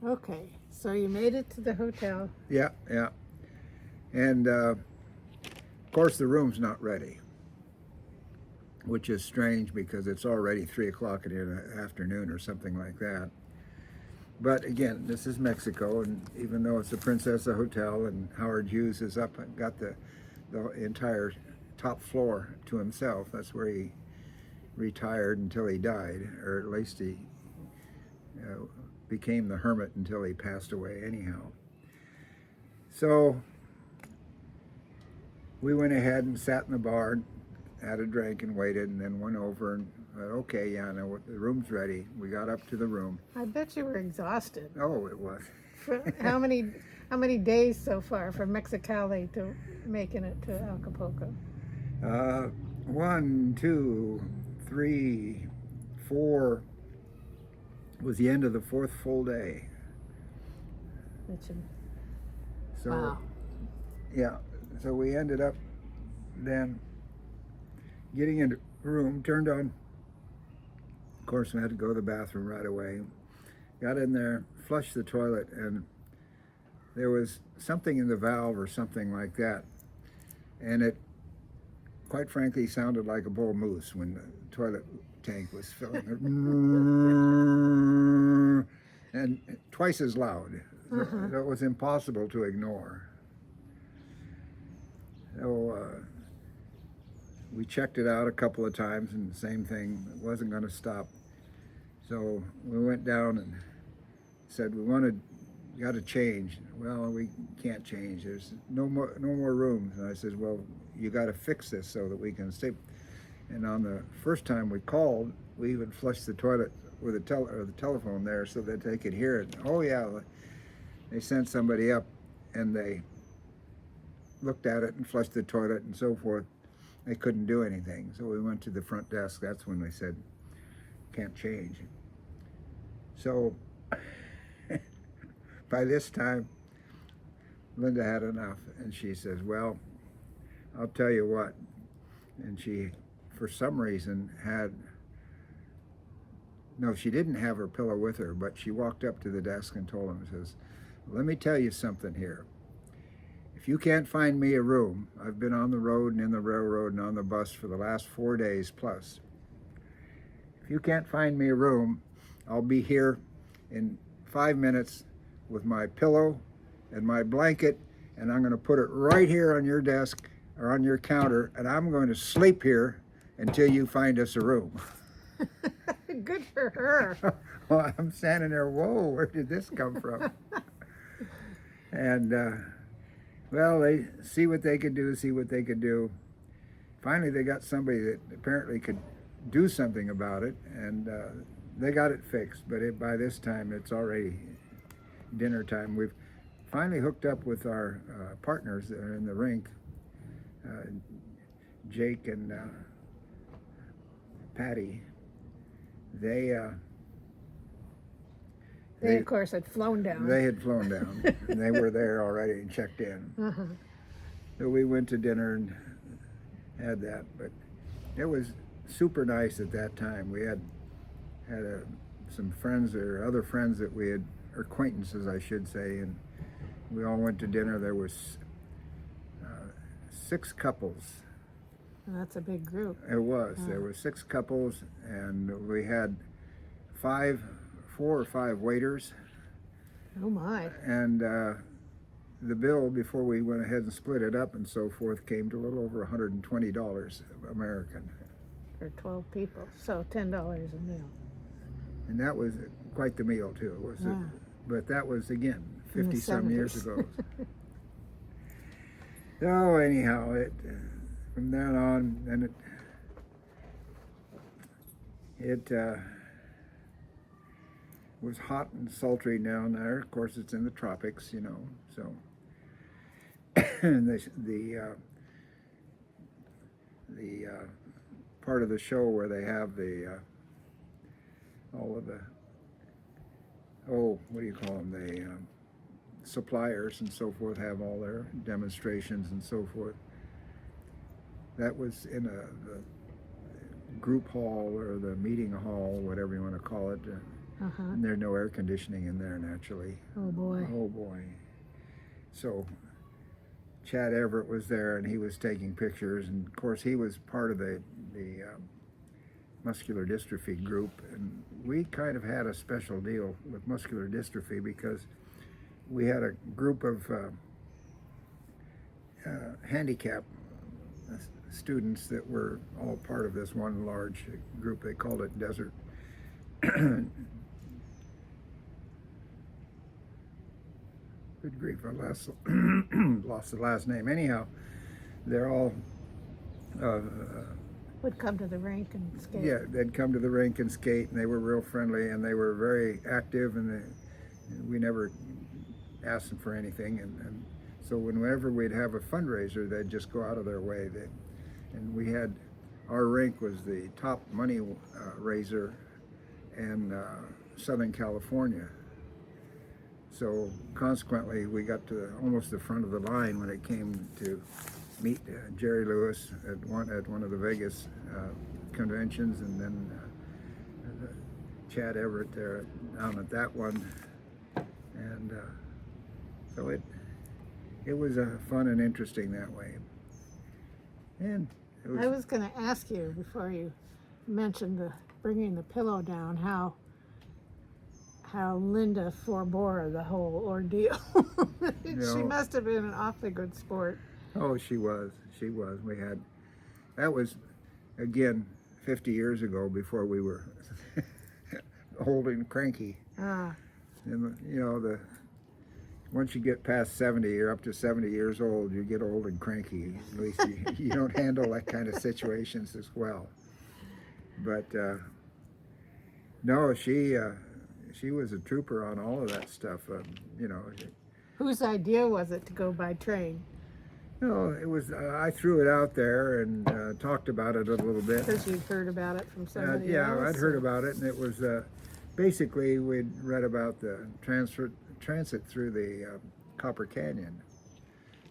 Okay, so you made it to the hotel. Yeah, yeah. And of course, the room's not ready, which is strange because it's already 3 o'clock in the afternoon or something like that. But again, this is Mexico, and even though it's a Princesa Hotel and Howard Hughes is up and got the entire top floor to himself, that's where he retired until he died, or at least he uh, became the hermit until he passed away anyhow. So we went ahead and sat in the bar, had a drink and waited, and then went over and okay, yeah, no, the room's ready. We got up to the room. I bet you were exhausted. Oh, it was. For how many days so far from Mexicali to making it to Acapulco? 1, 2, 3, 4 was the end of the fourth full day. So Wow. yeah, so we ended up then getting into the room, turned on. Of course, we had to go to the bathroom right away. Got in there, flushed the toilet, and there was something in the valve or something like that. And it, quite frankly, sounded like a bull moose when the toilet tank was filling. And twice as loud. So it was impossible to ignore. So we checked it out a couple of times, and the same thing, it wasn't going to stop. So we went down and said, we got to change. Well, we can't change. There's no more rooms. And I said, well, you got to fix this so that we can stay. And on the first time we called, we even flushed the toilet with the telephone there so that they could hear it. Oh yeah, they sent somebody up, and they looked at it and flushed the toilet and so forth. They couldn't do anything. So we went to the front desk. That's when they said, can't change. So by this time, Linda had enough, and she says, well, I'll tell you what. And she, for some reason, she didn't have her pillow with her, but she walked up to the desk and told him, says, let me tell you something here. If you can't find me a room, I've been on the road and in the railroad and on the bus for the last 4 days plus. If you can't find me a room, I'll be here in 5 minutes with my pillow and my blanket, and I'm going to put it right here on your desk or on your counter, and I'm going to sleep here until you find us a room. Good for her. Well, I'm standing there, whoa, where did this come from? And well, they see what they could do. Finally, they got somebody that apparently could do something about it, and they got it fixed. But by this time, it's already dinner time. We've finally hooked up with our partners that are in the rink, Jake and Patty. They of course had flown down. They had flown down, and they were there already and checked in. So we went to dinner and had that, but it was super nice at that time. We had some friends or other friends that we had, or acquaintances I should say, and we all went to dinner. There was 6 couples. That's a big group. It was. There were 6 couples, and we had 4 or 5 waiters. Oh my. And the bill, before we went ahead and split it up and so forth, came to a little over $120 American. For 12 people, so $10 a meal. And that was quite the meal too. But that was, again, 50-some years ago. So anyhow, from then on, and it was hot and sultry down there. Of course, it's in the tropics, so. And the part of the show where they have all of the, what do you call them, the suppliers and so forth have all their demonstrations and so forth. That was in the group hall or the meeting hall, whatever you want to call it. Uh-huh. And there's no air conditioning in there naturally. Oh boy. Oh boy. So Chad Everett was there, and he was taking pictures, and of course he was part of the muscular dystrophy group, and we kind of had a special deal with muscular dystrophy because we had a group of handicapped students that were all part of this one large group. They called it Desert. Good grief, I lost the last name. Anyhow, they're all Would come to the rink and skate. yeah, they'd come to the rink and skate, and they were real friendly, and they were very active, and we never asked them for anything, and so whenever we'd have a fundraiser, they'd just go out of their way. And we had, our rink was the top money raiser in Southern California. So consequently, we got to almost the front of the line when it came to meet Jerry Lewis at one of the Vegas conventions, and then Chad Everett there down at that one, and so it was fun and interesting that way. And it was, I was going to ask you before you mentioned bringing the pillow down how Linda forebore the whole ordeal. She must have been an awfully good sport. oh, she was. We had, that was again 50 years ago, before we were old and cranky. Ah, And once you get past 70, you're up to 70 years old, you get old and cranky. At least you don't handle that kind of situations as well. But no, she was a trooper on all of that stuff. whose idea was it to go by train? No, it was. I threw it out there and talked about it a little bit. Because you'd heard about it from somebody else? Yeah, I'd heard about it, and it was basically we'd read about the transit through the Copper Canyon.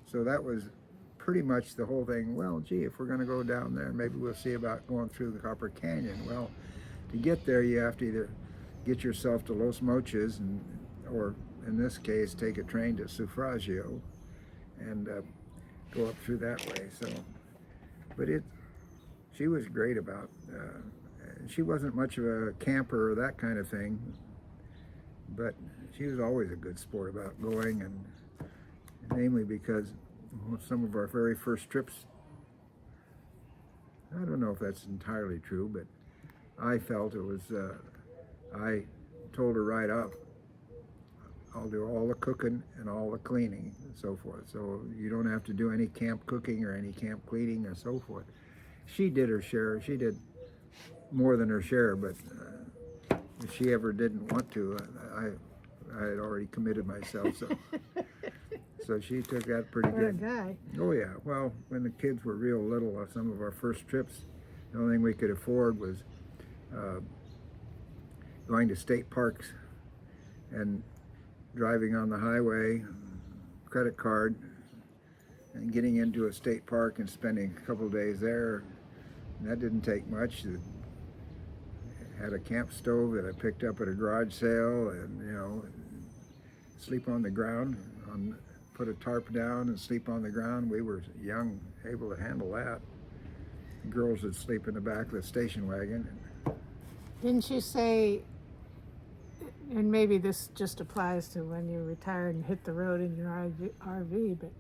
So that was pretty much the whole thing. Well, gee, if we're going to go down there, maybe we'll see about going through the Copper Canyon. Well, to get there, you have to either get yourself to Los Mochis, or in this case, take a train to Sufragio, and go up through that way. So, but she was great about. She wasn't much of a camper or that kind of thing, but she was always a good sport about going, and namely because some of our very first trips, I don't know if that's entirely true, but I felt it was, I told her right up, I'll do all the cooking and all the cleaning and so forth. So you don't have to do any camp cooking or any camp cleaning or so forth. She did her share. She did more than her share, but if she ever didn't want to, I had already committed myself. So she took that pretty What a good. guy. Oh yeah. Well, when the kids were real little, some of our first trips, the only thing we could afford was going to state parks and driving on the highway, credit card, and getting into a state park and spending a couple of days there. And that didn't take much. Had a camp stove that I picked up at a garage sale, and sleep on the ground, put a tarp down and sleep on the ground. We were young, able to handle that. The girls would sleep in the back of the station wagon. Didn't you say, and maybe this just applies to when you retired and hit the road in your RV, but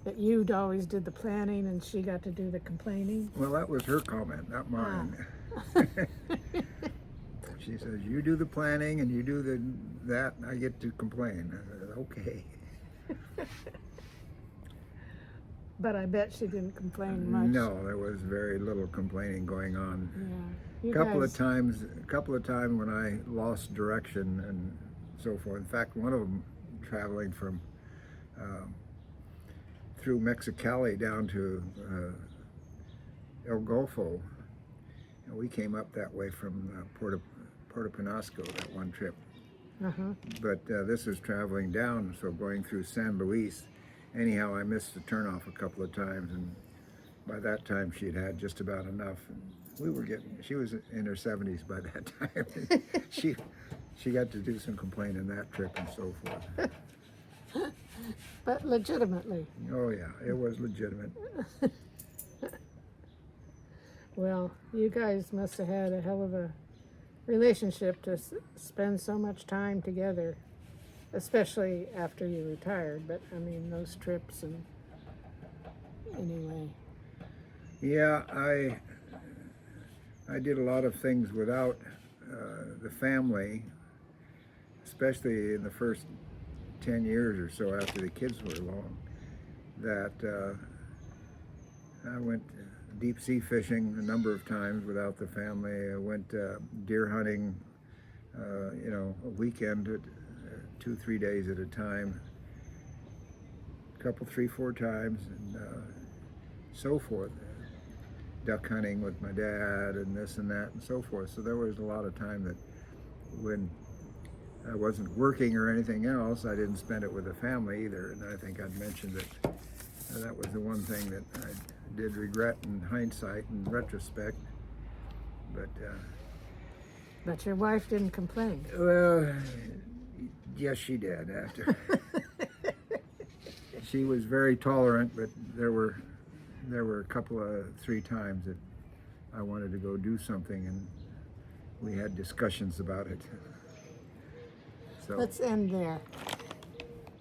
that you'd always did the planning and she got to do the complaining? Well, that was her comment, not mine. She says, you do the planning and you do that, and I get to complain. I said, okay. But I bet she didn't complain much. No, there was very little complaining going on. Yeah. A couple of times when I lost direction and so forth. In fact, one of them traveling from through Mexicali down to El Golfo, and we came up that way from Puerto Penasco that one trip. Uh-huh. But this was traveling down, so going through San Luis. Anyhow, I missed the turnoff a couple of times, and by that time she'd had just about enough. And she was in her 70s by that time. she got to do some complaining that trip and so forth. But legitimately. Oh yeah, it was legitimate. Well, you guys must have had a hell of a relationship to spend so much time together, especially after you retired. But I mean, those trips and anyway. Yeah, I did a lot of things without the family, especially in the first 10 years or so after the kids were along, that I went deep sea fishing a number of times without the family. I went deer hunting, a weekend, 2-3 days at a time, a couple, 3-4 times, and so forth. Duck hunting with my dad and this and that and so forth. So there was a lot of time that when I wasn't working or anything else, I didn't spend it with the family either. And I think I'd mentioned that that was the one thing that I did regret in hindsight and retrospect. But your wife didn't complain. Well, yes, she did after. She was very tolerant, but there were a couple of 3 times that I wanted to go do something, and we had discussions about it. So Let's end there.